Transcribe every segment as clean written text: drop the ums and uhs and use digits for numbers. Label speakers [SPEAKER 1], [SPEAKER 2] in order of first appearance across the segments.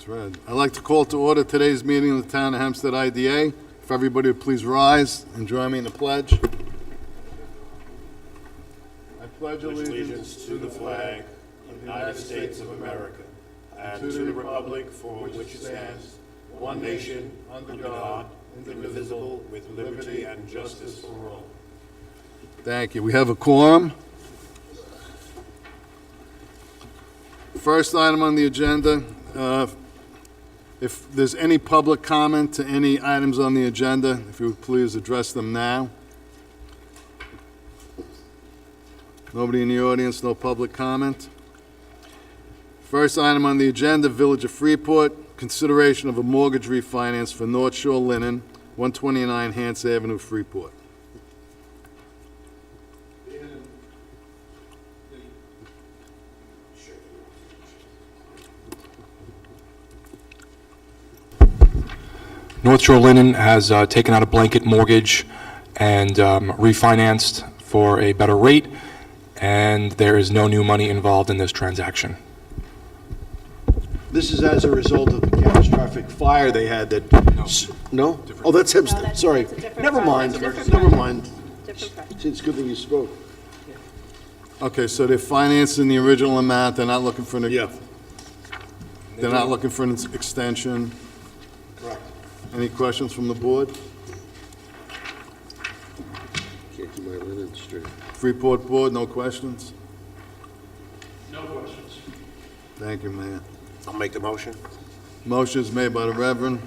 [SPEAKER 1] Right. I'd like to call to order today's meeting in the town of Hempstead IDA. If everybody would please rise and join me in the pledge. I pledge
[SPEAKER 2] allegiance to the flag of the United States of America and to the republic for which it stands, one nation, under God, indivisible, with liberty and justice for all.
[SPEAKER 1] Thank you. We have a quorum. First item on the agenda, if there's any public comment to any items on the agenda, if you would please address them now. Nobody in the audience, no public comment. First item on the agenda, Village of Freeport, consideration of a mortgage refinance for North Shore Linen, 129 Hants Avenue, Freeport.
[SPEAKER 3] North Shore Linen has taken out a blanket mortgage and refinanced for a better rate, and there is no new money involved in this transaction.
[SPEAKER 4] This is as a result of the catastrophic fire they had that... No? Oh, that's Hempstead,
[SPEAKER 5] that's-
[SPEAKER 4] sorry.
[SPEAKER 5] that's a different
[SPEAKER 4] Never
[SPEAKER 5] project.
[SPEAKER 4] mind,
[SPEAKER 5] It's a different
[SPEAKER 4] never
[SPEAKER 5] project.
[SPEAKER 4] mind.
[SPEAKER 5] Different project.
[SPEAKER 4] See, it's a good thing you spoke.
[SPEAKER 1] Okay, so they're financing the original amount, they're not looking for an...
[SPEAKER 4] Yeah.
[SPEAKER 1] They're not looking for an extension.
[SPEAKER 4] Correct.
[SPEAKER 1] Any questions from the board?
[SPEAKER 4] Can't keep my linen straight.
[SPEAKER 1] Freeport Board, no questions?
[SPEAKER 2] No questions.
[SPEAKER 1] Thank you, Mayor.
[SPEAKER 2] I'll make the motion.
[SPEAKER 1] Motion is made by the Reverend.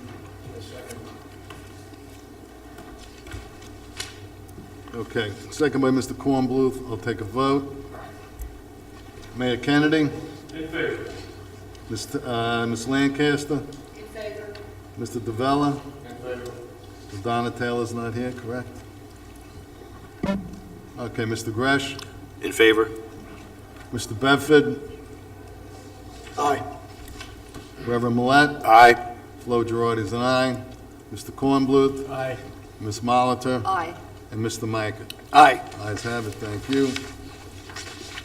[SPEAKER 1] Okay, second by Mr. Kornbluth. I'll take a vote. Mayor Kennedy?
[SPEAKER 2] In favor.
[SPEAKER 1] Ms. Lancaster?
[SPEAKER 5] In favor.
[SPEAKER 1] Mr. DeVella?
[SPEAKER 2] In favor.
[SPEAKER 1] Donna Taylor's not here, correct? Okay, Mr. Gresh?
[SPEAKER 2] In favor.
[SPEAKER 1] Mr. Bedford?
[SPEAKER 4] Aye.
[SPEAKER 1] Reverend Millet?
[SPEAKER 2] Aye.
[SPEAKER 1] Flo Girardi's an aye. Mr. Kornbluth?
[SPEAKER 2] Aye.
[SPEAKER 1] Ms. Molitor?
[SPEAKER 5] Aye.
[SPEAKER 1] And Mr. Micah?
[SPEAKER 2] Aye.
[SPEAKER 1] Ayes have it, thank you.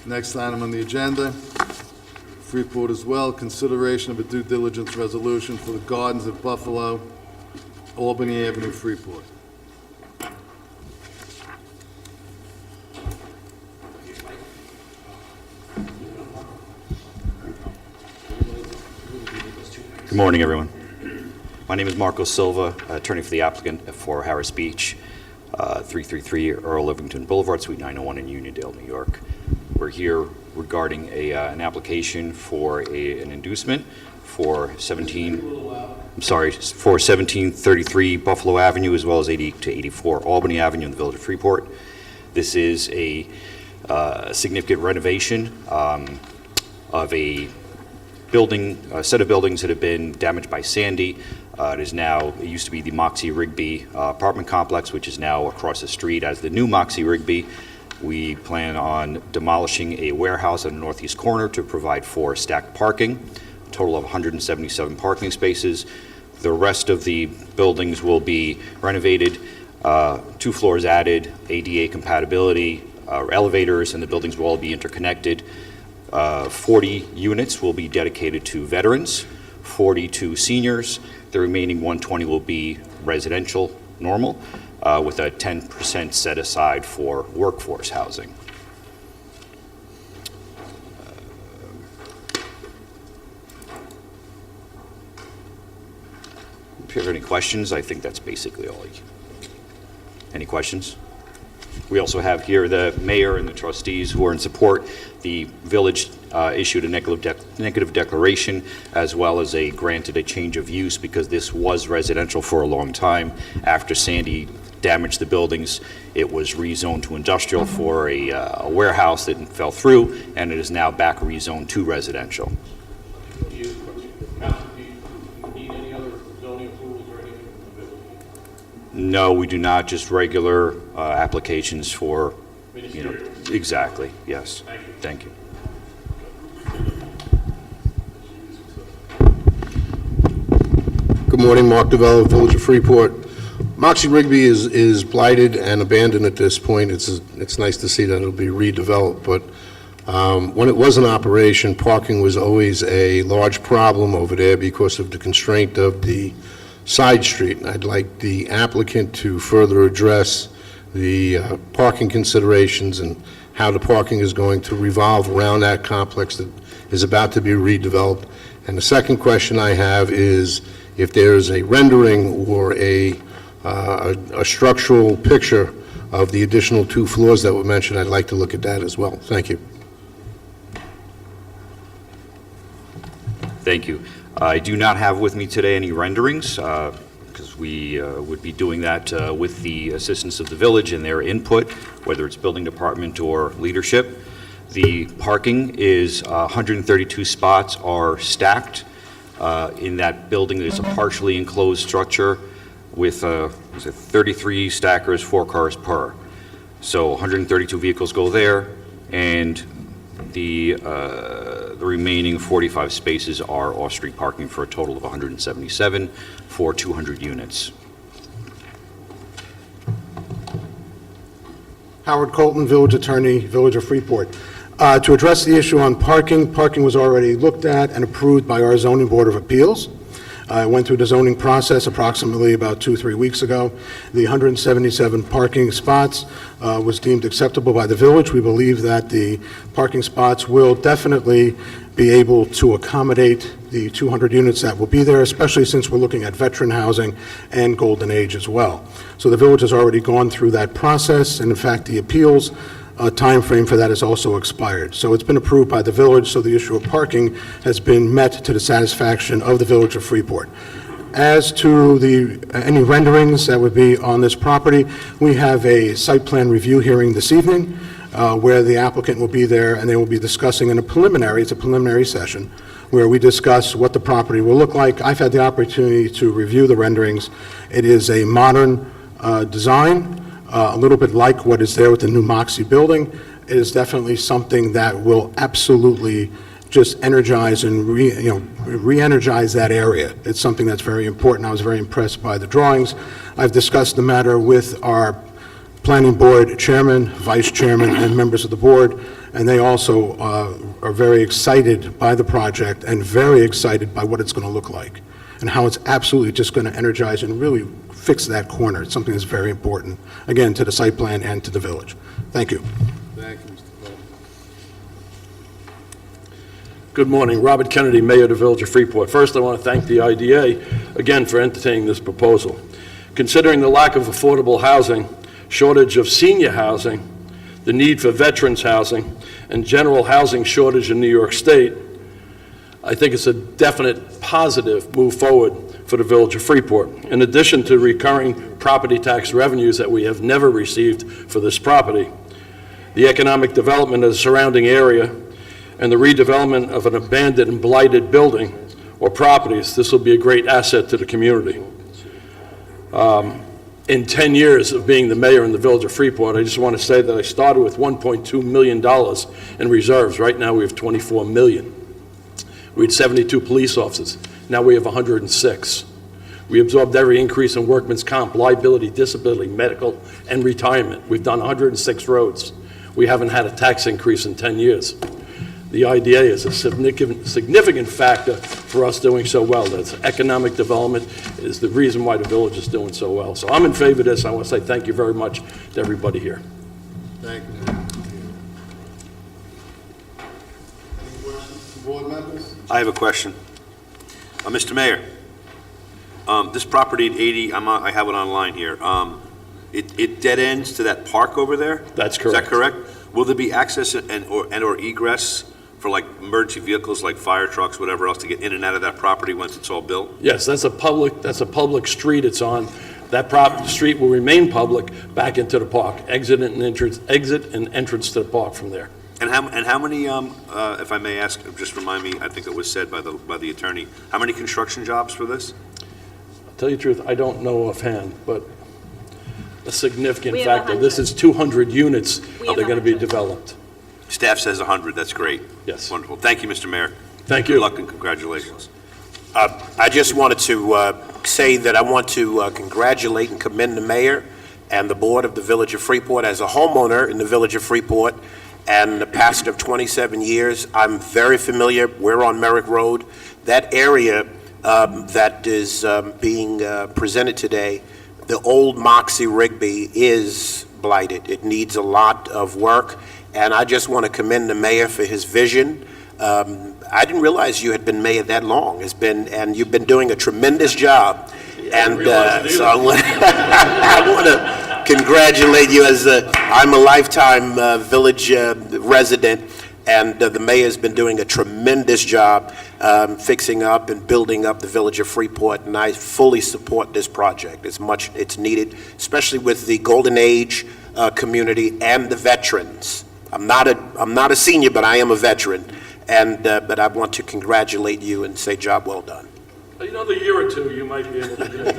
[SPEAKER 1] Next item on the agenda, Freeport as well, consideration of a due diligence resolution for the Gardens of Buffalo, Albany Avenue, Freeport.
[SPEAKER 6] Good morning, everyone. My name is Marco Silva, attorney for the applicant for Harris Beach, 333 Earl Livingston Boulevard, Suite 901 in Uniondale, New York. We're here regarding an application for an inducement for 1733 Buffalo Avenue, as well as 80 to 84 Albany Avenue in the Village of Freeport. This is a significant renovation of a set of buildings that have been damaged by Sandy. It used to be the Moxie Rigby apartment complex, which is now across the street as the new Moxie Rigby. We plan on demolishing a warehouse in the northeast corner to provide for stacked parking, a total of 177 parking spaces. The rest of the buildings will be renovated, 2 floors added, ADA compatibility, elevators, and the buildings will all be interconnected. 40 units will be dedicated to veterans, 40 to seniors. The remaining 120 will be residential, normal, with a 10% set aside for workforce housing. If you have any questions, I think that's basically all. Any questions? We also have here the mayor and the trustees who are in support. The village issued a negative declaration, as well as granted a change of use because this was residential for a long time. After Sandy damaged the buildings, it was rezoned to industrial for a warehouse that fell through, and it is now back rezoned to residential.
[SPEAKER 2] Do you need any other zoning approvals or anything from the village?
[SPEAKER 6] No, we do not, just regular applications for, exactly, yes. Thank you.
[SPEAKER 5] Good morning, Mark DeVello, Village of Freeport. Moxie Rigby is blighted and abandoned at this point. It's nice to see that it'll be redeveloped, but when it was in operation, parking was always a large problem over there because of the constraint of the side street. And I'd like the applicant to further address the parking considerations and how the parking is going to revolve around that complex that is about to be redeveloped. And the second question I have is if there's a rendering or a structural picture of the additional 2 floors that were mentioned, I'd like to look at that as well. Thank you.
[SPEAKER 6] Thank you. I do not have with me today any renderings, because we would be doing that with the assistance of the village and their input, whether it's building department or leadership. The parking is 132 spots are stacked. In that building, there's a partially enclosed structure with 33 stackers, 4 cars per. So 132 vehicles go there, and the remaining 45 spaces are off-street parking for a total of 177 for 200 units.
[SPEAKER 7] Howard Colton, Village Attorney, Village of Freeport. To address the issue on parking, parking was already looked at and approved by our Zoning Board of Appeals. I went through the zoning process approximately about 2-3 weeks ago. The 177 parking spots was deemed acceptable by the village. We believe that the parking spots will definitely be able to accommodate the 200 units that will be there, especially since we're looking at veteran housing and Golden Age as well. So the village has already gone through that process, and in fact, the appeals time frame for that is also expired. So it's been approved by the village, so the issue of parking has been met to the satisfaction of the Village of Freeport. As to any renderings that would be on this property, we have a site plan review hearing this evening where the applicant will be there, and they will be discussing it's a preliminary session, where we discuss what the property will look like. I've had the opportunity to review the renderings. It is a modern design, a little bit like what is there with the new Moxie building. It is definitely something that will absolutely just energize and re-energize that area. It's something that's very important. I was very impressed by the drawings. I've discussed the matter with our planning board chairman, vice chairman, and members of the board, and they also are very excited by the project and very excited by what it's going to look like and how it's absolutely just going to energize and really fix that corner. It's something that's very important, again, to the site plan and to the village. Thank you.
[SPEAKER 1] Thank you, Mr. Cole.
[SPEAKER 8] Good morning. Robert Kennedy, Mayor of the Village of Freeport. First, I want to thank the IDA, again, for entertaining this proposal. Considering the lack of affordable housing, shortage of senior housing, the need for veterans housing, and general housing shortage in New York State, I think it's a definite positive move forward for the Village of Freeport. In addition to recurring property tax revenues that we have never received for this property, the economic development of the surrounding area, and the redevelopment of an abandoned and blighted building or properties, this will be a great asset to the community. In 10 years of being the mayor in the Village of Freeport, I just want to say that I started with $1.2 million in reserves. Right now we have $24 million. We had 72 police officers. Now we have 106. We absorbed every increase in workman's comp, liability, disability, medical, and retirement. We've done 106 roads. We haven't had a tax increase in 10 years. The IDA is a significant factor for us doing so well. That's economic development is the reason why the village is doing so well. So I'm in favor of this. I want to say thank you very much to everybody here.
[SPEAKER 1] Thank you. Any questions from board members?
[SPEAKER 9] I have a question. Mr. Mayor, this property at 80, I have it online here. It dead ends to that park over there?
[SPEAKER 8] That's correct.
[SPEAKER 9] Is that correct? Will there be access and/or egress for like emergency vehicles like fire trucks, whatever else, to get in and out of that property once it's all built?
[SPEAKER 8] Yes, that's a public street it's on. That street will remain public back into the park. Exit and entrance to the park from there.
[SPEAKER 9] And how many, if I may ask, just remind me, I think it was said by the attorney, how many construction jobs for this?
[SPEAKER 8] I'll tell you the truth, I don't know offhand, but a significant
[SPEAKER 10] We have
[SPEAKER 8] factor. This
[SPEAKER 10] 100.
[SPEAKER 8] is 200 units
[SPEAKER 10] We
[SPEAKER 8] that
[SPEAKER 10] have
[SPEAKER 8] are going to be
[SPEAKER 10] 100.
[SPEAKER 8] developed.
[SPEAKER 9] Staff says 100, that's great.
[SPEAKER 8] Yes.
[SPEAKER 9] Wonderful. Thank you, Mr. Mayor.
[SPEAKER 8] Thank
[SPEAKER 9] Good
[SPEAKER 8] you.
[SPEAKER 9] luck and congratulations.
[SPEAKER 2] I just wanted to say that I want to congratulate and commend the mayor and the board of the Village of Freeport. As a homeowner in the Village of Freeport and the past of 27 years, I'm very familiar. We're on Merrick Road. That area that is being presented today, the old Moxie Rigby, is blighted. It needs a lot of work, and I just want to commend the mayor for his vision. I didn't realize you had been mayor that long. And you've been doing a tremendous job. And so I want to congratulate you as I'm a lifetime village resident, and the mayor's been doing a tremendous job fixing up and building up the Village of Freeport, and I fully support this project. It's needed, especially with the Golden Age community and the veterans. I'm not a senior, but I am a veteran. But I want to congratulate you and say job well done.
[SPEAKER 8] Another year or two, you might be able to get this.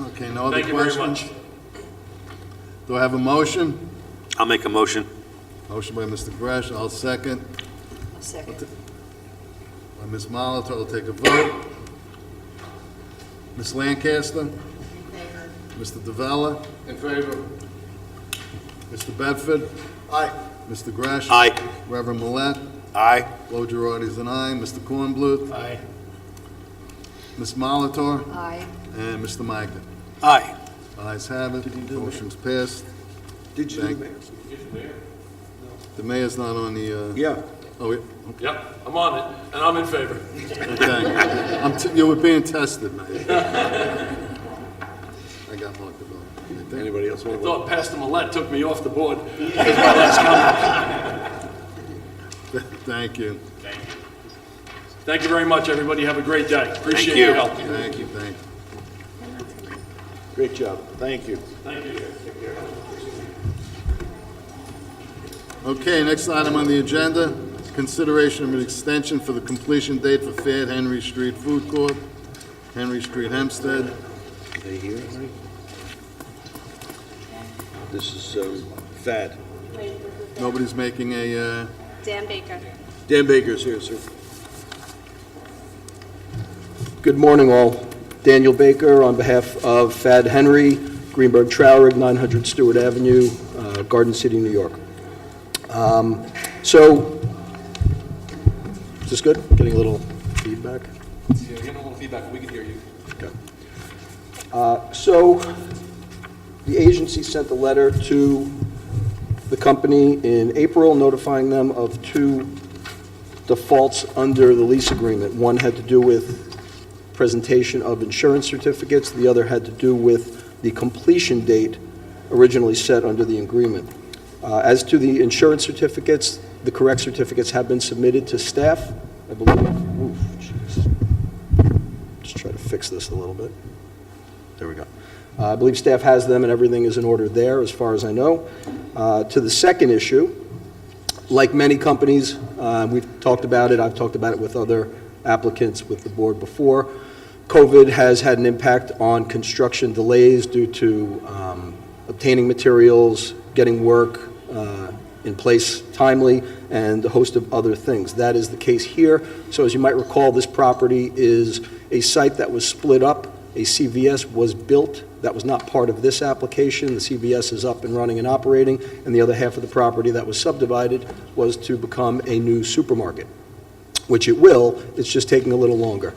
[SPEAKER 1] Okay, no other
[SPEAKER 8] Thank you very
[SPEAKER 1] questions?
[SPEAKER 8] much.
[SPEAKER 1] Do I have a motion?
[SPEAKER 9] I'll make a motion.
[SPEAKER 1] Motion by Mr. Gresh, I'll second.
[SPEAKER 10] Second.
[SPEAKER 1] By Ms. Molitor, I'll take a vote. Ms. Lancaster? Mr. DeVella?
[SPEAKER 5] In favor?
[SPEAKER 1] Mr. Bedford?
[SPEAKER 7] Aye.
[SPEAKER 1] Mr. Gresh?
[SPEAKER 9] Aye.
[SPEAKER 1] Reverend Millet?
[SPEAKER 2] Aye.
[SPEAKER 1] Flo Girardi's an aye. Mr. Kornbluth?
[SPEAKER 7] Aye.
[SPEAKER 1] Ms. Molitor?
[SPEAKER 10] Aye.
[SPEAKER 1] And Mr. Magden?
[SPEAKER 2] Aye.
[SPEAKER 1] Ayes have it, motion's passed.
[SPEAKER 4] Did you do the mayor?
[SPEAKER 1] The mayor's not on the,
[SPEAKER 4] Yeah.
[SPEAKER 1] oh, yeah,
[SPEAKER 8] Yep, I'm on it, and I'm in favor.
[SPEAKER 1] okay. You were being tested, man. I got marked about it.
[SPEAKER 4] Anybody else
[SPEAKER 8] I
[SPEAKER 4] want to?
[SPEAKER 8] thought Pastor Millet took me off the board.
[SPEAKER 1] Thank you.
[SPEAKER 8] Thank you very much, everybody. Have a great day. Appreciate
[SPEAKER 9] you.
[SPEAKER 8] your help.
[SPEAKER 1] Thank you.
[SPEAKER 4] Great job. Thank you.
[SPEAKER 8] Thank you.
[SPEAKER 1] Okay, next item on the agenda, consideration of an extension for the completion date for Fayette Henry Street Food Court, Henry Street, Hempstead.
[SPEAKER 4] Are they here already? This is FAD.
[SPEAKER 1] Nobody's making a,
[SPEAKER 10] Dan Baker.
[SPEAKER 4] Dan Baker's here, sir.
[SPEAKER 11] Good morning, all. Daniel Baker on behalf of Fad Henry, Greenberg Traurig, 900 Stewart Avenue, Garden City, New York. So, is this good? Getting a little feedback?
[SPEAKER 3] Yeah, getting a little feedback, but we can hear you.
[SPEAKER 11] Okay. So, the agency sent a letter to the company in April notifying them of 2 defaults under the lease agreement. One had to do with presentation of insurance certificates. The other had to do with the completion date originally set under the agreement. As to the insurance certificates, the correct certificates have been submitted to staff, I believe. Oof, jeez. Just try to fix this a little bit. There we go. I believe staff has them and everything is in order there, as far as I know. To the second issue, like many companies, we've talked about it, I've talked about it with other applicants with the board before. COVID has had an impact on construction delays due to obtaining materials, getting work in place timely, and a host of other things. That is the case here. So as you might recall, this property is a site that was split up. A CVS was built. That was not part of this application. The CVS is up and running and operating, and the other half of the property that was subdivided was to become a new supermarket, which it will. It's just taking a little longer.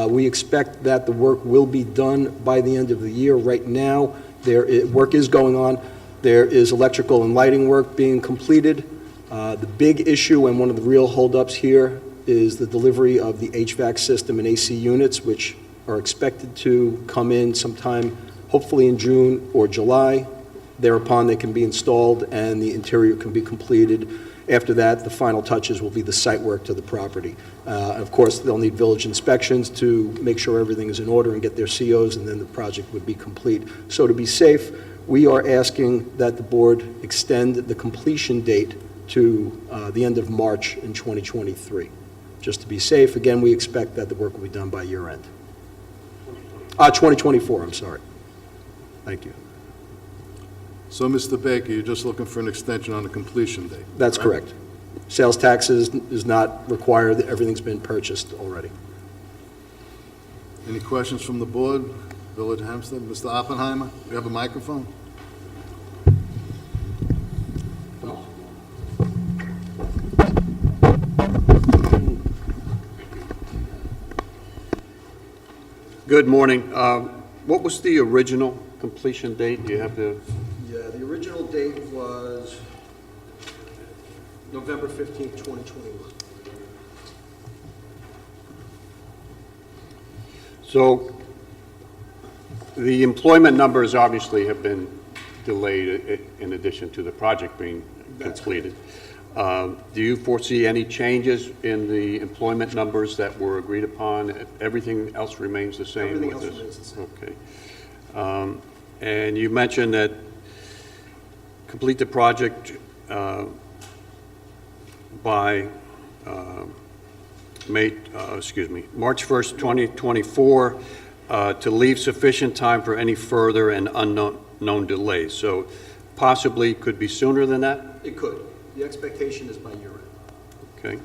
[SPEAKER 11] We expect that the work will be done by the end of the year. Right now, work is going on. There is electrical and lighting work being completed. The big issue and one of the real holdups here is the delivery of the HVAC system and AC units, which are expected to come in sometime, hopefully in June or July. Thereupon, they can be installed and the interior can be completed. After that, the final touches will be the site work to the property. Of course, they'll need village inspections to make sure everything is in order and get their COs, and then the project would be complete. So to be safe, we are asking that the board extend the completion date to the end of March in 2023. Just to be safe, again, we expect that the work will be done by year end. 2024, I'm sorry. Thank you.
[SPEAKER 1] So, Mr. Baker, you're just looking for an extension on the completion date?
[SPEAKER 11] That's correct. Sales taxes is not required, everything's been purchased already.
[SPEAKER 1] Any questions from the board? Village of Hempstead? Mr. Oppenheimer, you have a microphone?
[SPEAKER 12] Good morning. What was the original completion date? Do you have the,
[SPEAKER 11] Yeah, the original date was November 15th, 2021.
[SPEAKER 12] so the employment numbers obviously have been delayed in addition to the project being completed. Do you foresee any changes in the employment numbers that were agreed upon? Everything else remains the same?
[SPEAKER 11] Everything
[SPEAKER 12] with
[SPEAKER 11] else
[SPEAKER 12] this?
[SPEAKER 11] remains the same.
[SPEAKER 12] Okay. And you mentioned that complete the project by March 1st, 2024, to leave sufficient time for any further and unknown delays. So possibly could be sooner than that?
[SPEAKER 11] It could. The expectation is by year-end.
[SPEAKER 12] Okay.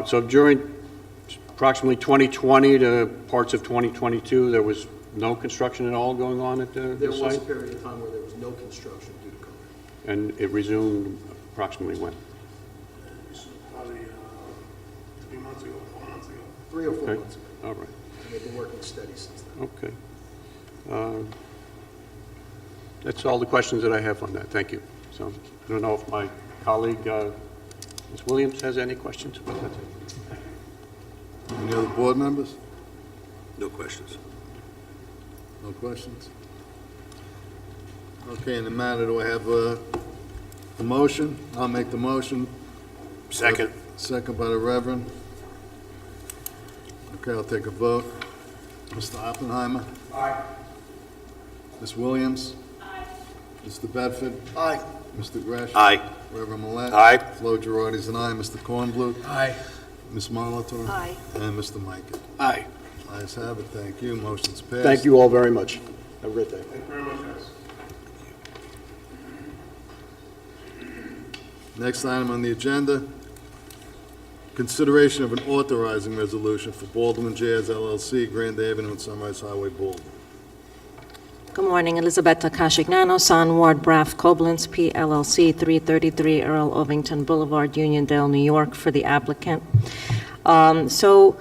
[SPEAKER 12] So during approximately 2020 to parts of 2022, there was no construction at all going on at the
[SPEAKER 11] There was a
[SPEAKER 12] site?
[SPEAKER 11] period of time where there was no construction due to COVID.
[SPEAKER 12] And it resumed approximately when?
[SPEAKER 2] Probably 3 months ago, 4 months ago.
[SPEAKER 11] 3 or 4
[SPEAKER 12] Okay.
[SPEAKER 11] months ago.
[SPEAKER 12] All right.
[SPEAKER 11] And they've been working steady since then.
[SPEAKER 12] Okay. That's all the questions that I have on that. Thank you. So I don't know if my colleague, Ms. Williams, has any questions about that.
[SPEAKER 1] Any other board members?
[SPEAKER 9] No questions.
[SPEAKER 1] No questions? Okay, in the matter, do I have a motion? I'll make the motion.
[SPEAKER 9] Second.
[SPEAKER 1] Second by the Reverend. Okay, I'll take a vote. Mr. Oppenheimer?
[SPEAKER 2] Aye.
[SPEAKER 1] Ms. Williams? Aye. Mr. Bedford?
[SPEAKER 11] Aye.
[SPEAKER 1] Mr. Gresh?
[SPEAKER 9] Aye.
[SPEAKER 1] Reverend Millet?
[SPEAKER 9] Aye.
[SPEAKER 1] Flo Girardi's an aye. Mr. Kornbluth?
[SPEAKER 2] Aye.
[SPEAKER 1] Ms. Molitor?
[SPEAKER 10] Aye.
[SPEAKER 1] And Mr. Mika?
[SPEAKER 11] Aye.
[SPEAKER 1] Ayes have it, thank you. Motion's passed.
[SPEAKER 11] Thank you all very much. Have a great day.
[SPEAKER 2] Very much, guys.
[SPEAKER 1] Next item on the agenda, consideration of an authorizing resolution for Baldwin Jazz LLC, Grand Avenue and Sunrise Highway, Baldwin.
[SPEAKER 13] Good morning, Elizabeth Kashignano, Son Ward Braff Koblenz, P. LLC, 333 Earl Ovington Boulevard, Uniondale, New York, for the applicant. So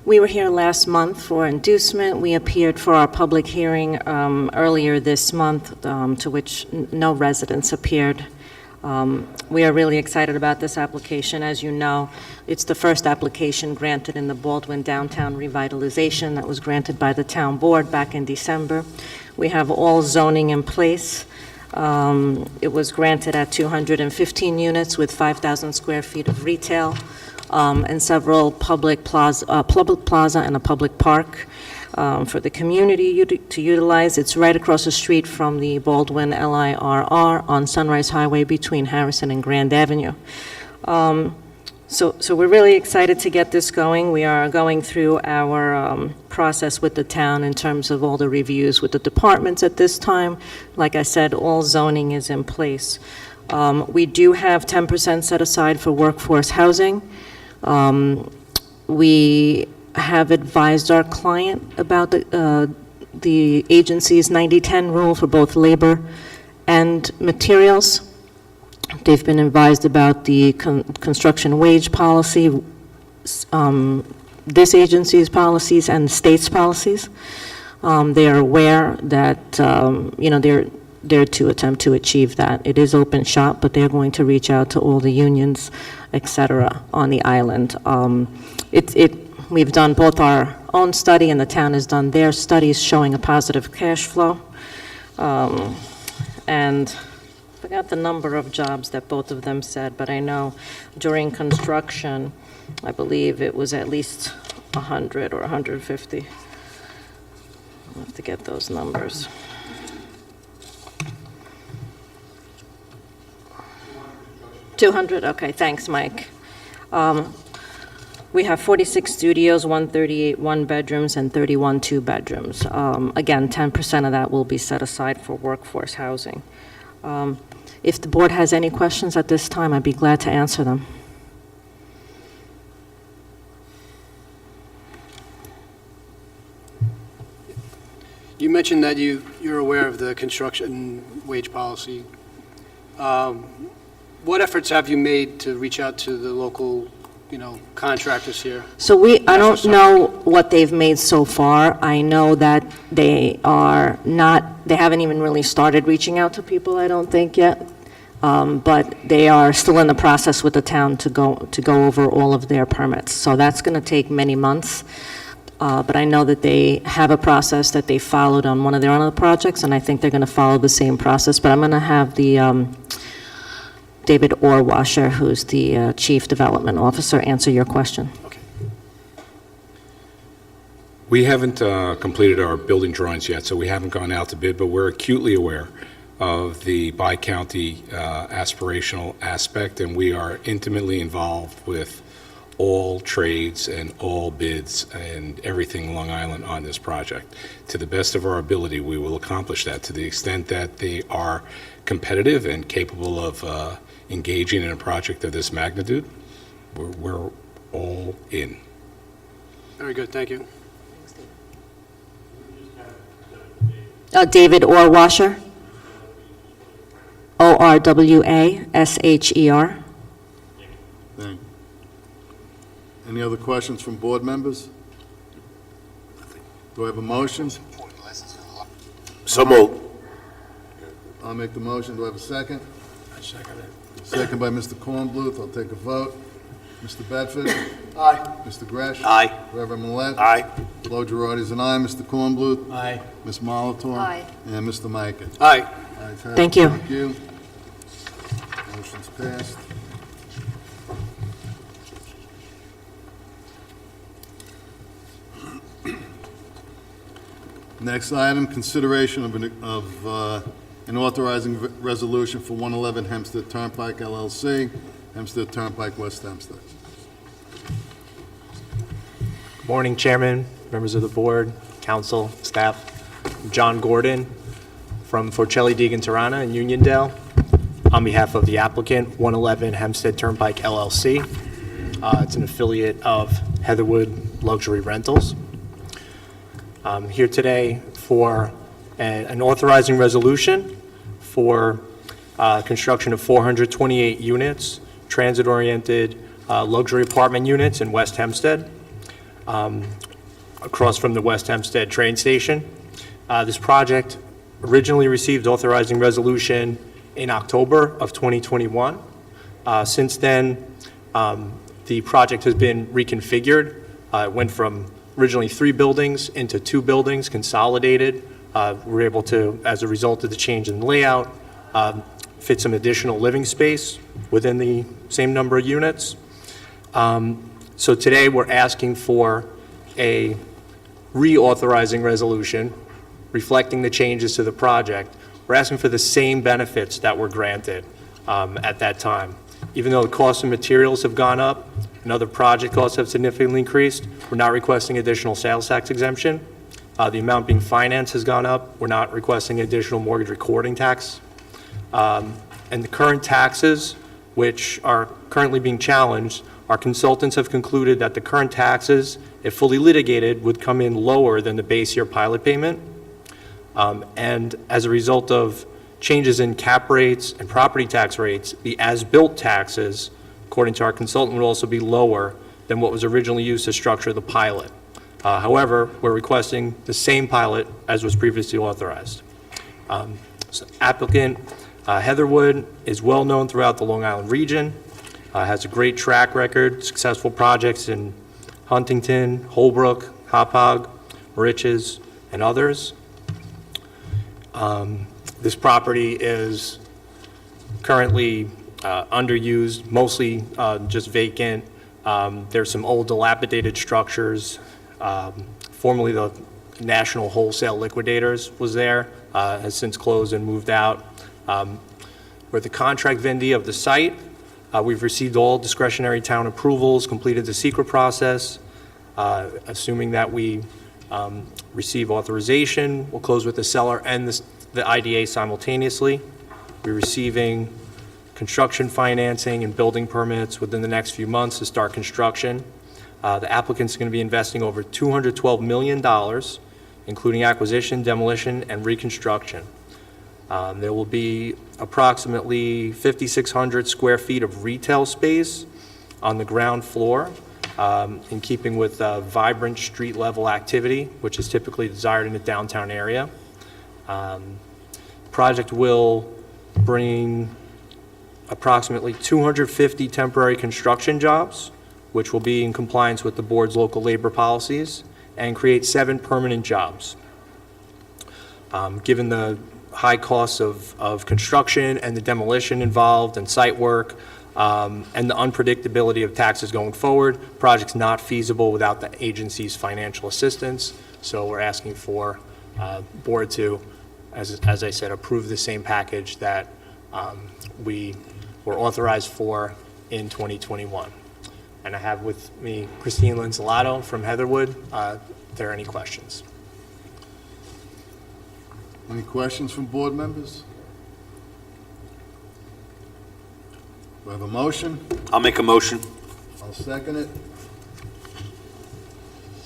[SPEAKER 13] we were here last month for inducement. We appeared for our public hearing earlier this month, to which no residents appeared. We are really excited about this application. As you know, it's the first application granted in the Baldwin Downtown Revitalization that was granted by the town board back in December. We have all zoning in place. It was granted at 215 units with 5,000 square feet of retail and several public plaza and a public park for the community to utilize. It's right across the street from the Baldwin LIRR on Sunrise Highway between Harrison and Grand Avenue. So we're really excited to get this going. We are going through our process with the town in terms of all the reviews with the departments at this time. Like I said, all zoning is in place. We do have 10% set aside for workforce housing. We have advised our client about the agency's 90-10 rule for both labor and materials. They've been advised about the construction wage policy, this agency's policies and the state's policies. They are aware that, they're to attempt to achieve that. It is open shop, but they're going to reach out to all the unions, et cetera, on the island. We've done both our own study and the town has done their studies showing a positive cash flow. And I forgot the number of jobs that both of them said, but I know during construction, I believe it was at least 100 or 150. I'll have to get those numbers. $200, okay, thanks, Mike. We have 46 studios, 138 one-bedrooms, and 31 two-bedrooms. Again, 10% of that will be set aside for workforce housing. If the board has any questions at this time, I'd be glad to answer them.
[SPEAKER 14] You mentioned that you're aware of the construction wage policy. What efforts have you made to reach out to the local, contractors here?
[SPEAKER 13] So I don't know what they've made so far. I know that they haven't even really started reaching out to people, I don't think, yet. But they are still in the process with the town to go over all of their permits. So that's going to take many months. But I know that they have a process that they followed on one of their other projects, and I think they're going to follow the same process. But I'm going to have the David Orwasher, who's the Chief Development Officer, answer your question.
[SPEAKER 14] Okay.
[SPEAKER 15] We haven't completed our building drawings yet, so we haven't gone out to bid, but we're acutely aware of the bi-county aspirational aspect, and we are intimately involved with all trades and all bids and everything Long Island on this project. To the best of our ability, we will accomplish that to the extent that they are competitive and capable of engaging in a project of this magnitude. We're all in.
[SPEAKER 14] Very good, thank you.
[SPEAKER 13] David Orwasher. Orwasher.
[SPEAKER 1] Thank you. Any other questions from board members? Do I have a motion?
[SPEAKER 9] So moved.
[SPEAKER 1] I'll make the motion. Do I have a second?
[SPEAKER 14] I second it.
[SPEAKER 1] Second by Mr. Kornbluth. I'll take a vote. Mr. Bedford?
[SPEAKER 14] Aye.
[SPEAKER 1] Mr. Gresh?
[SPEAKER 9] Aye.
[SPEAKER 1] Reverend Millet?
[SPEAKER 9] Aye.
[SPEAKER 1] Flo Girardi's an aye. Mr. Kornbluth?
[SPEAKER 14] Aye.
[SPEAKER 1] Ms. Molitor?
[SPEAKER 10] Aye.
[SPEAKER 1] And Mr. Mikan?
[SPEAKER 14] Aye.
[SPEAKER 1] Ayes have it.
[SPEAKER 13] Thank you.
[SPEAKER 1] Thank you. Motion's passed. Next item, consideration of an authorizing resolution for 111 Hempstead Turnpike LLC, Hempstead Turnpike, West Hempstead.
[SPEAKER 16] Good morning, Chairman, members of the board, council, staff. I'm John Gordon from Forcelli, Deegan, Tirana, in Uniondale, on behalf of the applicant, 111 Hempstead Turnpike LLC. It's an affiliate of Heatherwood Luxury Rentals. I'm here today for an authorizing resolution for construction of 428 units, transit-oriented luxury apartment units in West Hempstead, across from the West Hempstead train station. This project originally received authorizing resolution in October of 2021. Since then, the project has been reconfigured. It went from originally 3 buildings into 2 buildings, consolidated. We're able to, as a result of the change in layout, fit some additional living space within the same number of units. So today we're asking for a reauthorizing resolution reflecting the changes to the project. We're asking for the same benefits that were granted at that time. Even though the cost of materials have gone up and other project costs have significantly increased, we're not requesting additional sales tax exemption. The amount being financed has gone up. We're not requesting additional mortgage recording tax. And the current taxes, which are currently being challenged, our consultants have concluded that the current taxes, if fully litigated, would come in lower than the base year pilot payment. And as a result of changes in cap rates and property tax rates, the as-built taxes, according to our consultant, would also be lower than what was originally used to structure the pilot. However, we're requesting the same pilot as was previously authorized. So applicant Heatherwood is well-known throughout the Long Island region, has a great track record, successful projects in Huntington, Holbrook, Hauppauge, Riches, and others. This property is currently underused, mostly just vacant. There's some old dilapidated structures. Formerly the National Wholesale Liquidators was there, has since closed and moved out. We're the contract vendee of the site. We've received all discretionary town approvals, completed the secret process. Assuming that we receive authorization, we'll close with the seller and the IDA simultaneously. We're receiving construction financing and building permits within the next few months to start construction. The applicant's going to be investing over $212 million, including acquisition, demolition, and reconstruction. There will be approximately 5,600 square feet of retail space on the ground floor, in keeping with vibrant street-level activity, which is typically desired in the downtown area. Project will bring approximately 250 temporary construction jobs, which will be in compliance with the board's local labor policies, and create 7 permanent jobs. Given the high costs of construction and the demolition involved and site work, and the unpredictability of taxes going forward, project's not feasible without the agency's financial assistance. So we're asking for board to, as I said, approve the same package that we were authorized for in 2021. And I have with me Christine Linsolato from Heatherwood. If there are any questions.
[SPEAKER 1] Any questions from board members? Do I have a motion?
[SPEAKER 9] I'll make a motion.
[SPEAKER 1] I'll second it.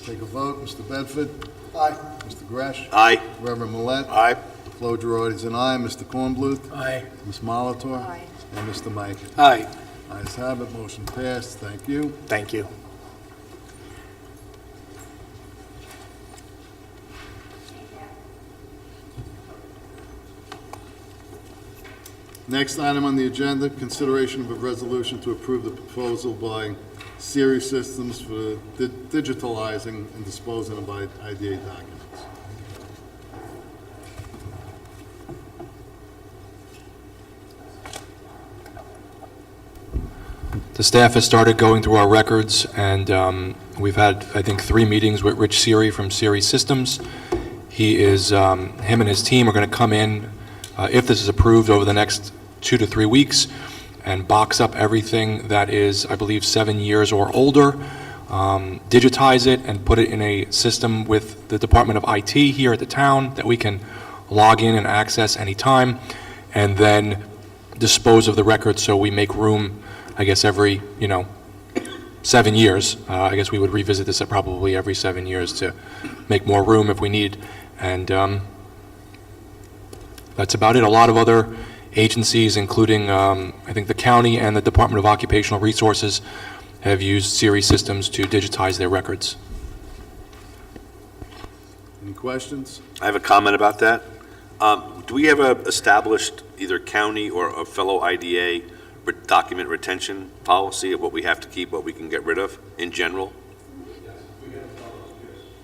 [SPEAKER 1] Take a vote. Mr. Bedford?
[SPEAKER 14] Aye.
[SPEAKER 1] Mr. Gresh?
[SPEAKER 9] Aye.
[SPEAKER 1] Reverend Millet?
[SPEAKER 9] Aye.
[SPEAKER 1] Flo Girardi's an aye. Mr. Kornbluth?
[SPEAKER 14] Aye.
[SPEAKER 1] Ms. Molitor?
[SPEAKER 10] Aye.
[SPEAKER 1] And Mr. Mike?
[SPEAKER 14] Aye.
[SPEAKER 1] Ayes have it, motion passed. Thank you.
[SPEAKER 16] Thank you.
[SPEAKER 1] Next item on the agenda, consideration of a resolution to approve the proposal by Series Systems for digitalizing and disposing of IDA documents.
[SPEAKER 3] The staff has started going through our records, and we've had, I think, 3 meetings with Rich Siri from Siri Systems. He is, him and his team are going to come in, if this is approved, over the next 2 to 3 weeks, and box up everything that is, I believe, 7 years or older, digitize it, and put it in a system with the Department of IT here at the town that we can log in and access anytime, and then dispose of the records so we make room, I guess, every, 7 years. I guess we would revisit this at probably every 7 years to make more room if we need. And that's about it. A lot of other agencies, including, I think, the county and the Department of Occupational Resources, have used Siri Systems to digitize their records.
[SPEAKER 1] Any questions?
[SPEAKER 9] I have a comment about that. Do we have a established either county or a fellow IDA document retention policy of what we have to keep, what we can get rid of in general?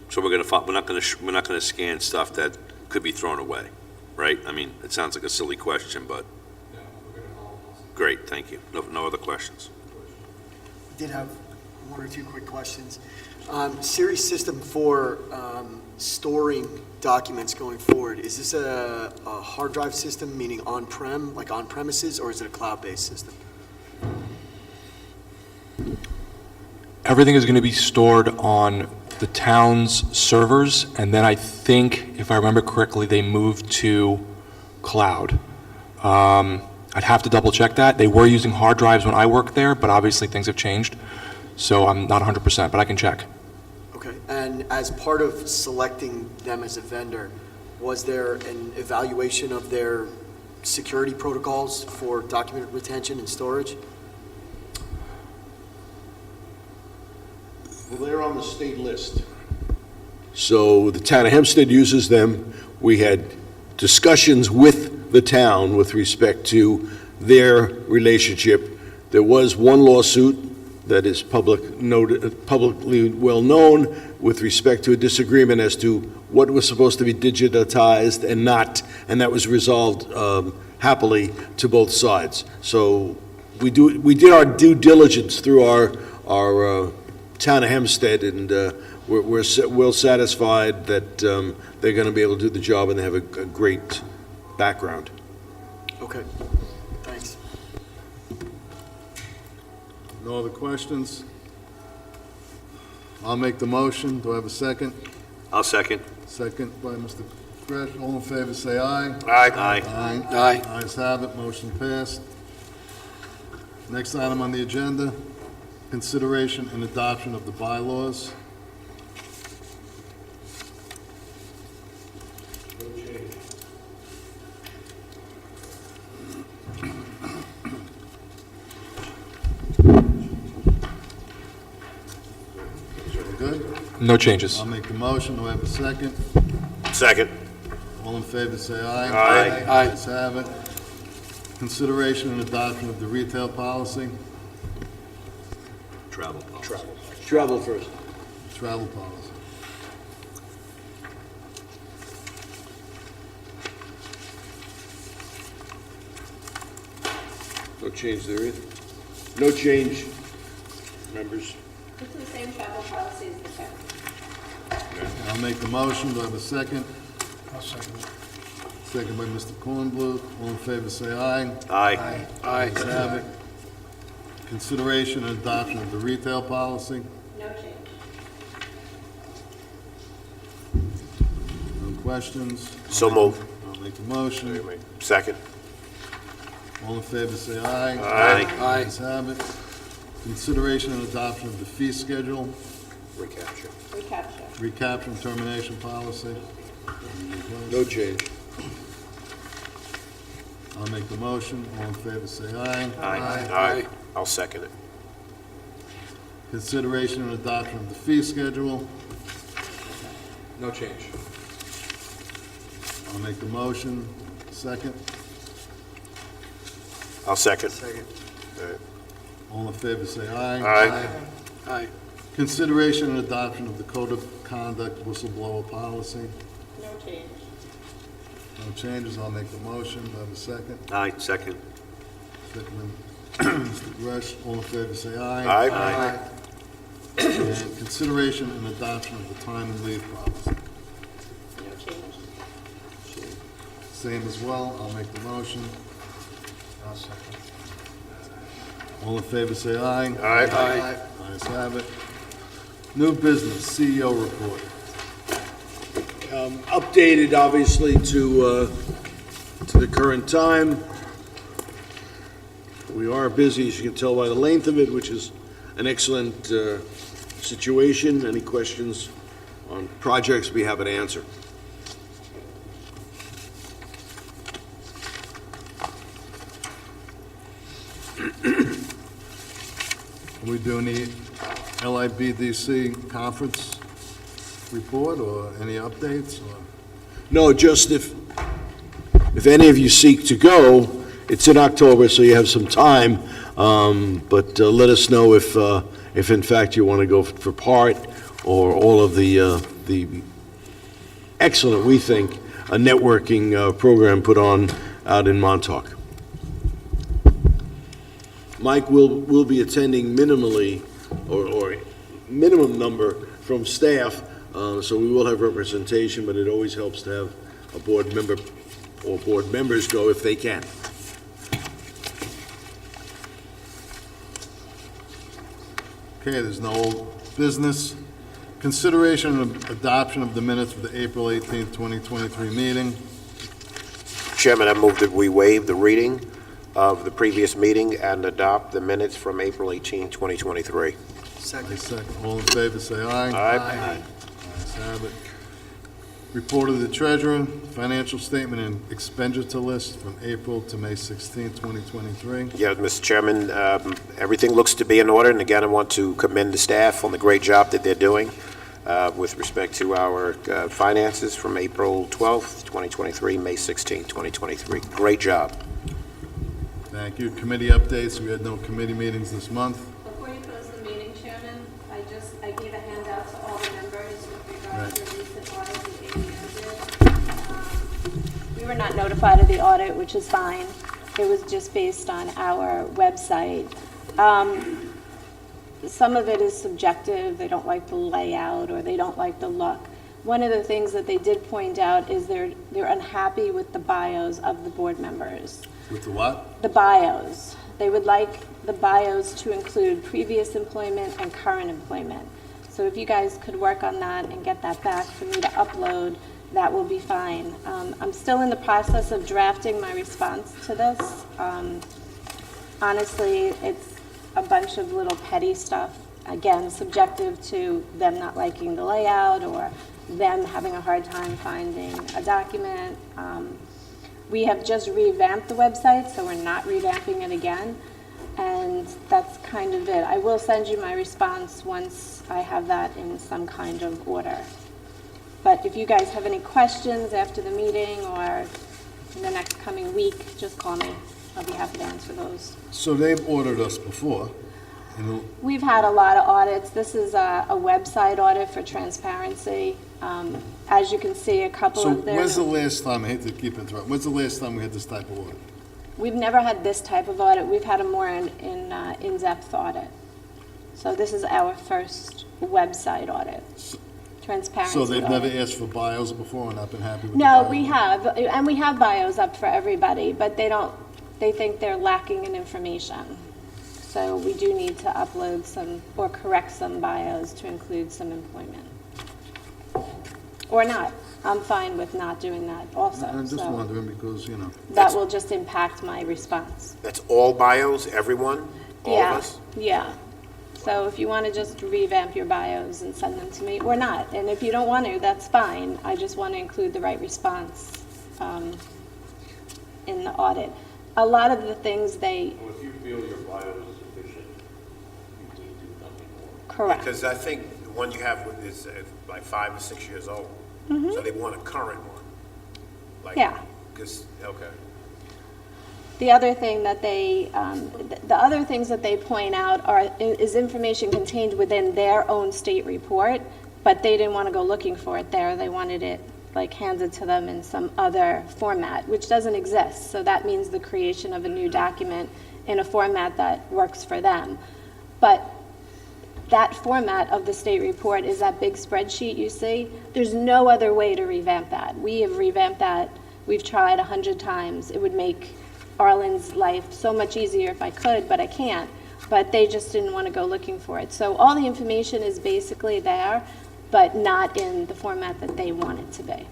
[SPEAKER 9] So we're not going to scan stuff that could be thrown away, right? I mean, it sounds like a silly question, but great, thank you. No other questions.
[SPEAKER 17] I did have 1 or 2 quick questions. Siri system for storing documents going forward, is this a hard drive system, meaning on-prem, like on-premises, or is it a cloud-based system?
[SPEAKER 3] Everything is going to be stored on the town's servers, and then I think, if I remember correctly, they moved to cloud. I'd have to double check that. They were using hard drives when I worked there, but obviously things have changed, so I'm not 100%, but I can check.
[SPEAKER 17] Okay, and as part of selecting them as a vendor, was there an evaluation of their security protocols for document retention and storage?
[SPEAKER 4] Well, they're on the state list. So the town of Hempstead uses them. We had discussions with the town with respect to their relationship. There was one lawsuit that is publicly well known with respect to a disagreement as to what was supposed to be digitized and not, and that was resolved happily to both sides. So we did our due diligence through our town of Hempstead, and we're well satisfied that they're going to be able to do the job, and they have a great background.
[SPEAKER 17] Okay, thanks.
[SPEAKER 1] No other questions? I'll make the motion. Do I have a second?
[SPEAKER 9] I'll second.
[SPEAKER 1] Second by Mr. Gresh. All in favor, say aye.
[SPEAKER 9] Aye.
[SPEAKER 1] Aye.
[SPEAKER 14] Aye.
[SPEAKER 1] Ayes have it, motion passed. Next item on the agenda, consideration and adoption of the bylaws. Good?
[SPEAKER 3] No changes.
[SPEAKER 1] I'll make the motion. Do I have a second?
[SPEAKER 9] Second.
[SPEAKER 1] All in favor, say aye.
[SPEAKER 9] Aye.
[SPEAKER 14] Aye.
[SPEAKER 1] Ayes have it. Consideration and adoption of the retail policy,
[SPEAKER 9] Travel policy.
[SPEAKER 4] Travel first.
[SPEAKER 1] travel policy.
[SPEAKER 4] No change there either. No change, members.
[SPEAKER 10] This is the same travel policy as the town.
[SPEAKER 1] I'll make the motion. Do I have a second?
[SPEAKER 14] I'll second it.
[SPEAKER 1] Second by Mr. Kornblum. All in favor, say aye.
[SPEAKER 9] Aye.
[SPEAKER 14] Aye.
[SPEAKER 1] Ayes have it. Consideration and adoption of the retail policy.
[SPEAKER 10] No change.
[SPEAKER 1] No questions?
[SPEAKER 9] So moved.
[SPEAKER 1] I'll make the motion.
[SPEAKER 9] Second.
[SPEAKER 1] All in favor, say aye.
[SPEAKER 9] Aye.
[SPEAKER 14] Aye.
[SPEAKER 1] Ayes have it. Consideration and adoption of the fee schedule,
[SPEAKER 9] Recapture.
[SPEAKER 10] Recapture.
[SPEAKER 1] recapture and termination policy.
[SPEAKER 4] No change.
[SPEAKER 1] I'll make the motion. All in favor, say aye.
[SPEAKER 9] Aye. I'll second it.
[SPEAKER 1] Consideration and adoption of the fee schedule.
[SPEAKER 3] No change.
[SPEAKER 1] I'll make the motion. Second.
[SPEAKER 9] I'll second.
[SPEAKER 1] All in favor, say aye.
[SPEAKER 9] Aye.
[SPEAKER 14] Aye.
[SPEAKER 1] Consideration and adoption of the code of conduct whistleblower policy.
[SPEAKER 10] No change.
[SPEAKER 1] No changes. I'll make the motion. Do I have a second?
[SPEAKER 9] Aye. Second.
[SPEAKER 1] Second by Mr. Gresh. All in favor, say aye.
[SPEAKER 9] Aye.
[SPEAKER 1] And consideration and adoption of the time and leave policy.
[SPEAKER 10] No change.
[SPEAKER 1] Same as well. I'll make the motion.
[SPEAKER 14] I'll second.
[SPEAKER 1] All in favor, say aye.
[SPEAKER 9] Aye.
[SPEAKER 1] Ayes have it. New business, CEO report.
[SPEAKER 4] Updated, obviously, to the current time. We are busy, as you can tell by the length of it, which is an excellent situation. Any questions on projects, we have an answer.
[SPEAKER 1] Are we doing the LIBDC conference report or any updates? or-
[SPEAKER 4] No, just if any of you seek to go, it's in October, so you have some time, but let us know if in fact you want to go for part or all of the excellent, we think, a networking program put on out in Montauk. Mike will be attending minimally, or minimum number from staff, so we will have representation, but it always helps to have a board member or board members go if they can.
[SPEAKER 1] Okay, there's no old business. Consideration and adoption of the minutes for the April 18th, 2023 meeting.
[SPEAKER 2] Chairman, I move that we waive the reading of the previous meeting and adopt the minutes from April 18, 2023.
[SPEAKER 1] Second. All in favor, say aye.
[SPEAKER 2] Aye.
[SPEAKER 1] Ayes have it. Report of the treasurer, financial statement and expenditure list from April to May 16th, 2023.
[SPEAKER 2] Yeah, Mr. Chairman, everything looks to be in order, and again, I want to commend the staff on the great job that they're doing with respect to our finances from April 12th, 2023, May 16th, 2023. Great job.
[SPEAKER 1] Thank you. Committee updates. We had no committee meetings this month.
[SPEAKER 10] Before you close the meeting, Chairman, I gave a handout to all the members with regard to the recent audit the ADM did. We were not notified of the audit, which is fine. It was just based on our website. Some of it is subjective. They don't like the layout or they don't like the look. One of the things that they did point out is they're unhappy with the bios of the board members.
[SPEAKER 1] With the what?
[SPEAKER 10] The bios. They would like the bios to include previous employment and current employment. So if you guys could work on that and get that back for me to upload, that will be fine. I'm still in the process of drafting my response to this. Honestly, it's a bunch of little petty stuff, again, subjective to them not liking the layout or them having a hard time finding a document. We have just revamped the website, so we're not revamping it again, and that's kind of it. I will send you my response once I have that in some kind of order. But if you guys have any questions after the meeting or in the next coming week, just call me. I'll be happy to answer those.
[SPEAKER 1] So they've ordered us before.
[SPEAKER 10] We've had a lot of audits. This is a website audit for transparency. As you can see, a couple
[SPEAKER 1] So
[SPEAKER 10] of them.
[SPEAKER 1] when's the last time, I hate to keep interrupting, when's the last time we had this type of audit?
[SPEAKER 10] We've never had this type of audit. We've had a more in-depth audit. So this is our first website audit, transparency
[SPEAKER 1] So they've
[SPEAKER 10] audit.
[SPEAKER 1] never asked for bios before and not been happy with the
[SPEAKER 10] No,
[SPEAKER 1] bios?
[SPEAKER 10] we have, and we have bios up for everybody, but they think they're lacking in information. So we do need to upload some, or correct some bios to include some employment. Or not. I'm fine with not doing that also.
[SPEAKER 1] I'm just
[SPEAKER 10] So
[SPEAKER 1] wondering because,
[SPEAKER 10] that will just impact my response.
[SPEAKER 2] That's all bios, everyone, all of
[SPEAKER 10] Yeah,
[SPEAKER 2] us?
[SPEAKER 10] yeah. So if you want to just revamp your bios and send them to me, or not, and if you don't want to, that's fine. I just want to include the right response in the audit. A lot of the things they,
[SPEAKER 2] Well, if you feel your bio is sufficient, you need to do nothing more.
[SPEAKER 10] correct.
[SPEAKER 2] Because I think the one you have is like 5 or 6 years old.
[SPEAKER 10] Mhm.
[SPEAKER 2] So they want a current one. Like,
[SPEAKER 10] Yeah.
[SPEAKER 2] Okay.
[SPEAKER 10] The other thing that they, the other things that they point out is information contained within their own state report, but they didn't want to go looking for it there. They wanted it like handed to them in some other format, which doesn't exist. So that means the creation of a new document in a format that works for them. But that format of the state report is that big spreadsheet you see. There's no other way to revamp that. We have revamped that. We've tried 100 times. It would make Arlen's life so much easier if I could, but I can't. But they just didn't want to go looking for it. So all the information is basically there, but not in the format that they want it to be.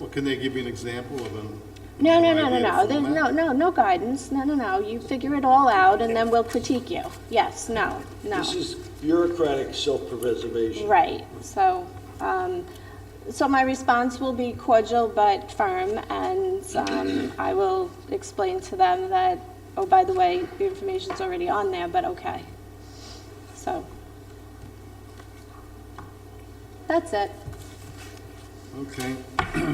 [SPEAKER 1] Well, can they give you an example of an?
[SPEAKER 10] No.
[SPEAKER 1] ideal
[SPEAKER 10] There's
[SPEAKER 1] format?
[SPEAKER 10] no guidance. No. You figure it all out, and then we'll critique you. Yes, no.
[SPEAKER 11] This is bureaucratic self-preservation.
[SPEAKER 10] Right. So, so my response will be cordial but firm, and I will explain to them that, oh, by the way, the information's already on there, but okay. So, that's it.
[SPEAKER 1] Okay.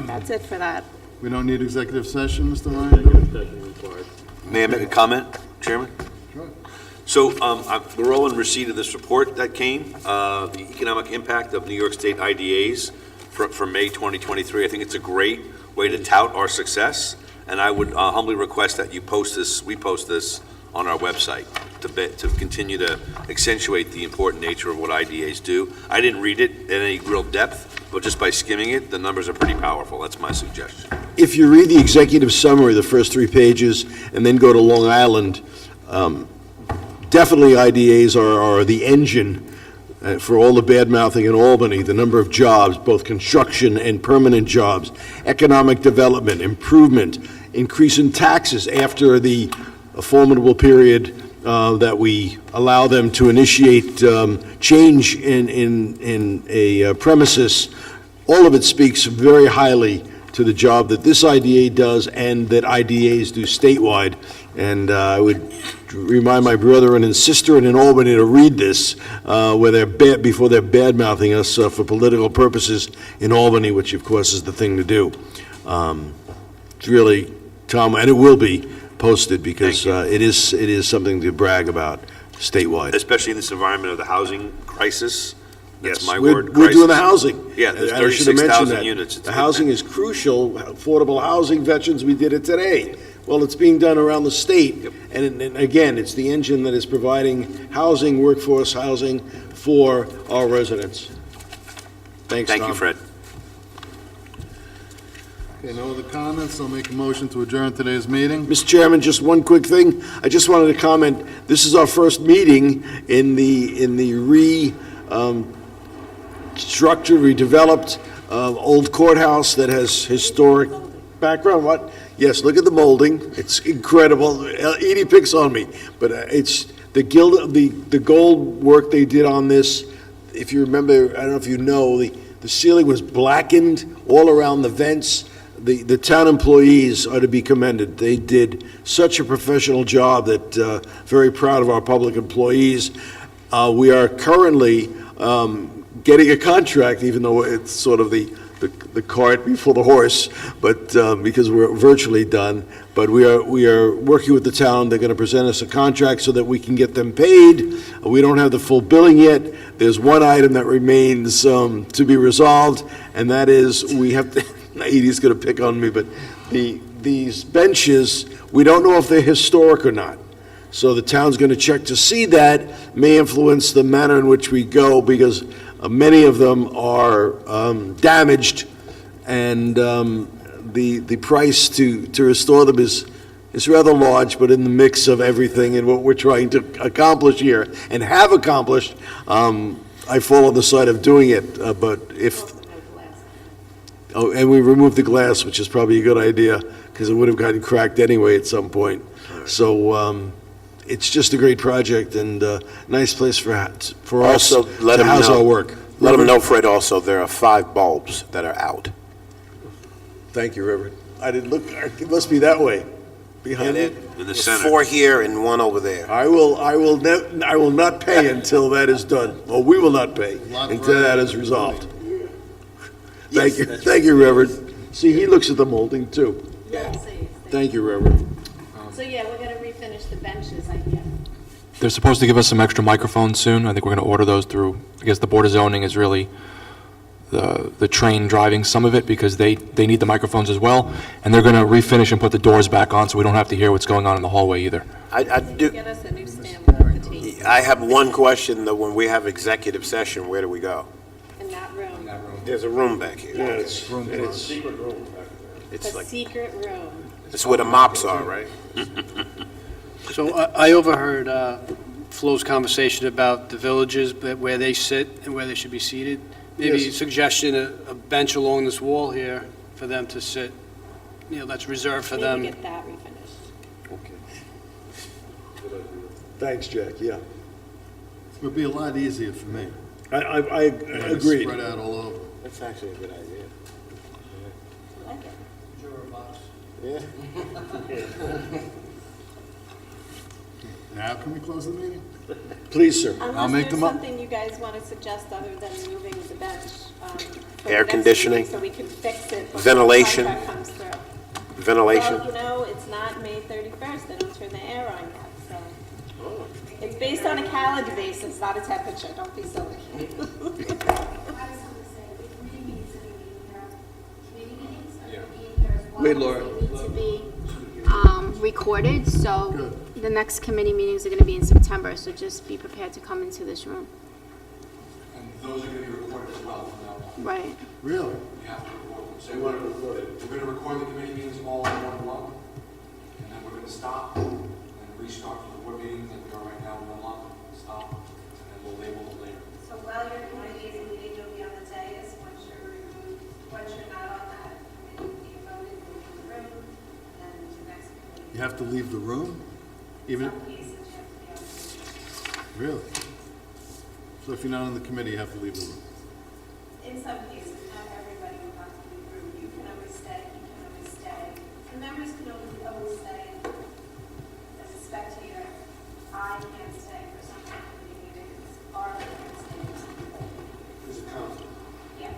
[SPEAKER 10] That's it for that.
[SPEAKER 1] We don't need executive session, Mr. Ryan?
[SPEAKER 9] May I make a comment, Chairman?
[SPEAKER 1] Sure.
[SPEAKER 9] So we're all in receipt of this report that came, the economic impact of New York State IDAs for May 2023. I think it's a great way to tout our success, and I would humbly request that we post this on our website to continue to accentuate the important nature of what IDAs do. I didn't read it in any real depth, but just by skimming it, the numbers are pretty powerful. That's my suggestion.
[SPEAKER 4] If you read the executive summary, the first 3 pages, and then go to Long Island, definitely IDAs are the engine for all the bad-mouthing in Albany, the number of jobs, both construction and permanent jobs, economic development, improvement, increase in taxes after the formidable period that we allow them to initiate change in a premises. All of it speaks very highly to the job that this IDA does and that IDAs do statewide. And I would remind my brother and sister in Albany to read this before they're bad-mouthing us for political purposes in Albany, which of course is the thing to do. It's really, Tom, and it will be posted because it is something to brag about statewide.
[SPEAKER 9] Especially in this environment of the housing crisis. That's
[SPEAKER 4] Yes,
[SPEAKER 9] my
[SPEAKER 4] we're
[SPEAKER 9] word.
[SPEAKER 4] doing the
[SPEAKER 9] crisis.
[SPEAKER 4] housing.
[SPEAKER 9] Yeah, there's
[SPEAKER 4] And I should have mentioned
[SPEAKER 9] 36,000
[SPEAKER 4] that.
[SPEAKER 9] units. It's a
[SPEAKER 4] The
[SPEAKER 9] good
[SPEAKER 4] housing
[SPEAKER 9] thing.
[SPEAKER 4] is crucial, affordable housing, veterans, we did it today. Well, it's being done around the state. And again, it's the engine that is providing housing, workforce housing for our residents. Thanks, Tom.
[SPEAKER 9] Thank you, Fred.
[SPEAKER 1] Okay, no other comments? I'll make a motion to adjourn today's meeting.
[SPEAKER 4] Mr. Chairman, just one quick thing. I just wanted to comment, this is our first meeting in the restructured, redeveloped old courthouse that has historic background. What? Yes, look at the molding. It's incredible. Edie picks on me, but it's the gold work they did on this. If you remember, I don't know if you know, the ceiling was blackened all around the vents. The town employees are to be commended. They did such a professional job that, very proud of our public employees. We are currently getting a contract, even though it's sort of the cart before the horse, but because we're virtually done. But we are working with the town. They're going to present us a contract so that we can get them paid. We don't have the full billing yet. There's one item that remains to be resolved, and that is we have to. Edie's going to pick on me, but these benches, we don't know if they're historic or not. So the town's going to check to see that. May influence the manner in which we go, because many of them are damaged, and the price to restore them is rather large, but in the mix of everything and what we're trying to accomplish here and have accomplished, I fall on the side of doing it, but if... Oh, and we removed the glass, which is probably a good idea, because it would have gotten cracked anyway at some point. So it's just a great project and a nice place for us
[SPEAKER 2] Also, let
[SPEAKER 4] to
[SPEAKER 2] them
[SPEAKER 4] house
[SPEAKER 2] know.
[SPEAKER 4] our work.
[SPEAKER 2] Let them know, Fred, also, there are 5 bulbs that are out.
[SPEAKER 4] Thank you, Reverend. I didn't look, it must be that way, behind it.
[SPEAKER 9] In the
[SPEAKER 2] There's
[SPEAKER 9] center.
[SPEAKER 2] 4 here and 1 over there.
[SPEAKER 4] I will not pay until that is done, or we will not pay until that is resolved. Thank you, thank you, Reverend. See, he looks at the molding, too. Thank you, Reverend.
[SPEAKER 10] So, yeah, we're gonna refinish the benches, I guess.
[SPEAKER 3] They're supposed to give us some extra microphones soon. I think we're going to order those through, I guess the Board of Zoning is really the train driving some of it, because they need the microphones as well, and they're going to refinish and put the doors back on so we don't have to hear what's going on in the hallway either.
[SPEAKER 2] I do.
[SPEAKER 10] Get us a new stand without the tape.
[SPEAKER 2] I have one question, though. When we have executive session, where do we go?
[SPEAKER 10] In that room.
[SPEAKER 2] There's a room back here.
[SPEAKER 4] Yeah, it's
[SPEAKER 2] It's
[SPEAKER 10] A
[SPEAKER 2] like,
[SPEAKER 10] secret room.
[SPEAKER 2] it's where the mops are, right?
[SPEAKER 14] So I overheard Flo's conversation about the villages, but where they sit and where they should be seated. Maybe
[SPEAKER 4] Yes.
[SPEAKER 14] suggestion, a bench along this wall here for them to sit, that's reserved for them.
[SPEAKER 10] Maybe get that refinished.
[SPEAKER 4] Thanks, Jack, yeah.
[SPEAKER 1] It would be a lot easier for me.
[SPEAKER 4] I agreed.
[SPEAKER 1] Spread out all over.
[SPEAKER 2] That's actually a good idea.
[SPEAKER 1] Now can we close the meeting?
[SPEAKER 4] Please, sir.
[SPEAKER 10] Unless
[SPEAKER 1] make
[SPEAKER 10] there's
[SPEAKER 1] them up.
[SPEAKER 10] something you guys want to suggest other than moving the bench. For
[SPEAKER 2] Air
[SPEAKER 10] the next
[SPEAKER 2] conditioning.
[SPEAKER 10] meeting, so we can fix it before the
[SPEAKER 2] Ventilation.
[SPEAKER 10] contract comes through.
[SPEAKER 2] Ventilation.
[SPEAKER 10] Well, it's not May 31st, they don't turn the air on yet, so. It's based on a calendar basis, not a temperature, don't be silly.
[SPEAKER 4] Wait, Laura.
[SPEAKER 18] To be recorded, so the next committee meetings are going to be in September, so just be prepared to come into this room.
[SPEAKER 3] And those are going to be recorded as well from now on.
[SPEAKER 18] Right.
[SPEAKER 1] Really?
[SPEAKER 3] We have to record them. So we're going to record the committee meetings all in one block, and then we're going to stop and restart the board meetings like we are right now in one block, stop, and then we'll label them later.
[SPEAKER 10] So while your committee is meeting, you'll be on the dais, once you're removed, once you're not on that committee, you voted, you'll leave the room, and the next committee.
[SPEAKER 1] You have to leave the room? Even,
[SPEAKER 10] Some cases, you have to be on the committee.
[SPEAKER 1] really? So if you're not on the committee, you have to leave the room?
[SPEAKER 10] In some cases, not everybody will have to be rude. You can always stay, you can always stay. The members can always stay as a spectator. I can't stay for some committee meetings. Arlen can stay. Yeah.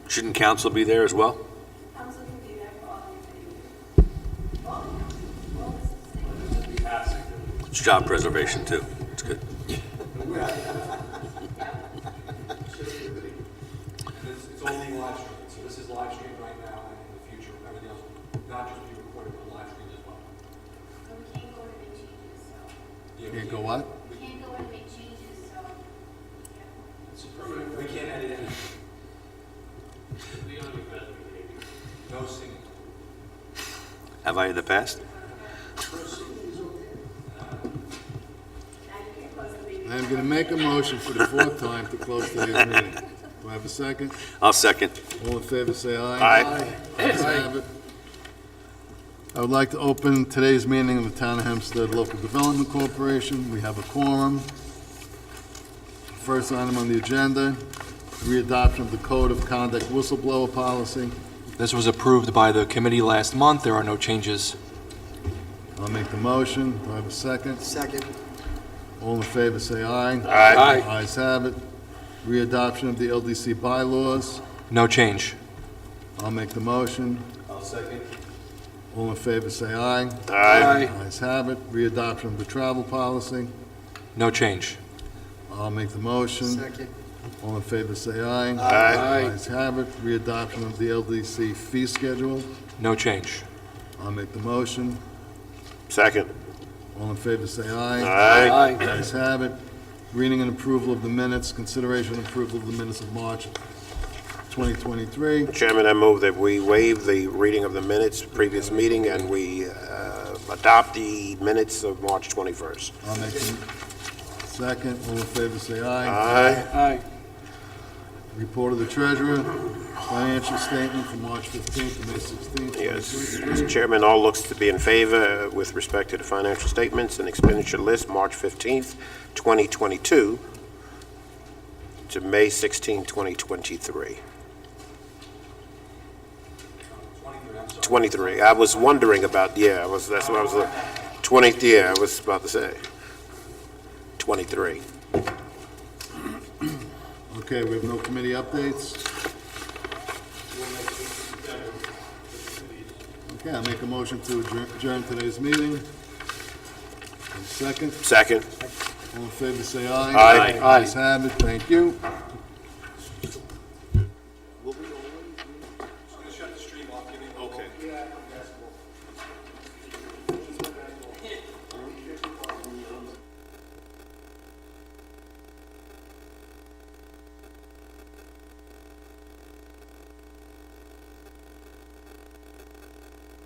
[SPEAKER 9] Shouldn't council be there as well?
[SPEAKER 10] Council can be there for all the committee meetings. All the council.
[SPEAKER 9] It's job preservation, too. It's good.
[SPEAKER 3] It's only live stream, so this is live stream right now, and in the future, everything else will not just be recorded, but live streamed as well.
[SPEAKER 18] So we can't go to make changes, so.
[SPEAKER 1] You can't go what?
[SPEAKER 18] We can't go and make changes, so.
[SPEAKER 3] We can't edit anything. No singing.
[SPEAKER 9] Have I in the past?
[SPEAKER 1] I'm going to make a motion for the fourth time to close today's meeting. Do I have a second?
[SPEAKER 9] I'll second.
[SPEAKER 1] All in favor, say aye.
[SPEAKER 9] Aye.
[SPEAKER 1] Ayes have it. I would like to open today's meeting of the Town of Hempstead Local Development Corporation. We have a quorum. First item on the agenda, readoption of the Code of Conduct Whistleblower Policy.
[SPEAKER 3] This was approved by the committee last month. There are no changes.
[SPEAKER 1] I'll make the motion. Do I have a second?
[SPEAKER 17] Second.
[SPEAKER 1] All in favor, say aye.
[SPEAKER 8] Aye.
[SPEAKER 1] Ayes have it. Readoption of the LDC bylaws.
[SPEAKER 3] No change.
[SPEAKER 1] I'll make the motion.
[SPEAKER 9] I'll second.
[SPEAKER 1] All in favor, say aye.
[SPEAKER 8] Aye.
[SPEAKER 1] Ayes have it. Readoption of the travel policy.
[SPEAKER 3] No change.
[SPEAKER 1] I'll make the motion.
[SPEAKER 17] Second.
[SPEAKER 1] All in favor, say aye.
[SPEAKER 8] Aye.
[SPEAKER 1] Ayes have it. Readoption of the LDC fee schedule.
[SPEAKER 3] No change.
[SPEAKER 1] I'll make the motion.
[SPEAKER 2] Second.
[SPEAKER 1] All in favor, say aye.
[SPEAKER 2] Aye.
[SPEAKER 8] Aye.
[SPEAKER 1] Ayes have it. Reading and approval of the minutes, consideration and approval of the minutes of March 2023.
[SPEAKER 2] Chairman, I move that we waive the reading of the minutes, previous meeting, and we adopt the minutes of March 21st.
[SPEAKER 1] I'll make the second. All in favor, say aye.
[SPEAKER 2] Aye.
[SPEAKER 8] Aye.
[SPEAKER 1] Report of the treasurer, financial statement from March 15th to May 16th.
[SPEAKER 2] Yes,
[SPEAKER 1] 2023.
[SPEAKER 2] Mr. Chairman, all looks to be in favor with respect to the financial statements and expenditure list, March 15th, 2022 to May 16, 2023. 23. I was wondering about, that's what I was, 20th, I was about to say. 23.
[SPEAKER 1] Okay, we have no committee updates. Okay, I'll make a motion to adjourn today's meeting. Second.
[SPEAKER 2] Second.
[SPEAKER 1] All in favor, say aye.
[SPEAKER 2] Aye.
[SPEAKER 1] Ayes have it. Thank you.
[SPEAKER 9] Okay.